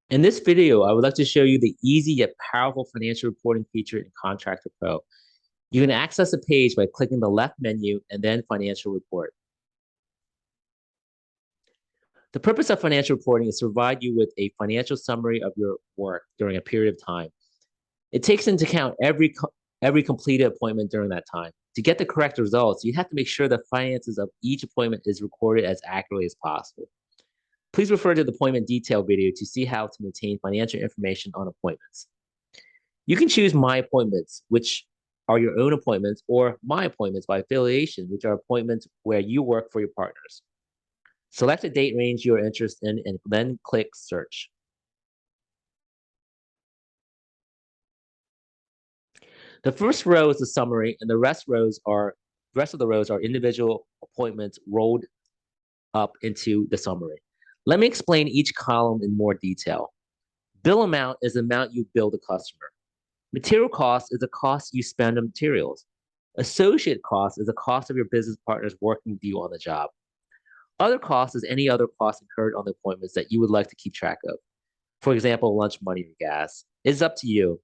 In this video, I would like to show you the easy yet powerful financial reporting feature in Contractor Pro. You can access the page by clicking the left menu and then Financial Report. The purpose of financial reporting is to provide you with a financial summary of your work during a period of time. It takes into account every completed appointment during that time. To get the correct results, you have to make sure the finances of each appointment is recorded as accurately as possible. Please refer to the appointment detail video to see how to maintain financial information on appointments. You can choose My Appointments, which are your own appointments, or My Appointments by affiliation, which are appointments where you work for your partners. Select a date range you are interested in and then click Search. The first row is the summary, and the rest of the rows are individual appointments rolled up into the summary. Let me explain each column in more detail. Bill amount is the amount you bill the customer. Material cost is the cost you spend on materials. Associate cost is the cost of your business partners working with you on the job. Other costs is any other costs incurred on the appointments that you would like to keep track of. For example, lunch money or gas. It's up to you.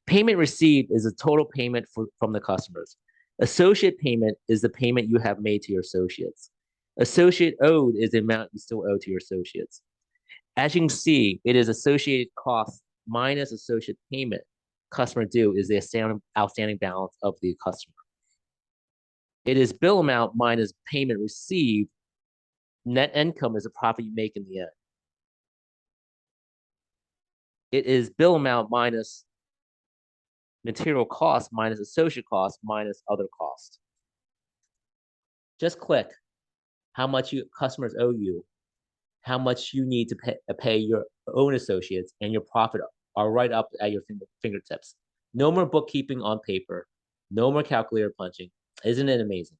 Payment received is the total payment from the customers. Associate payment is the payment you have made to your associates. Associate owed is the amount you still owe to your associates. As you can see, it is associated costs minus associate payment customer due is the outstanding balance of the customer. It is bill amount minus payment received. Net income is the profit you make in the end. It is bill amount minus material cost minus associate cost minus other cost. Just click how much customers owe you, how much you need to pay your own associates, and your profit are right up at your fingertips. No more bookkeeping on paper. No more calculator punching. Isn't it amazing?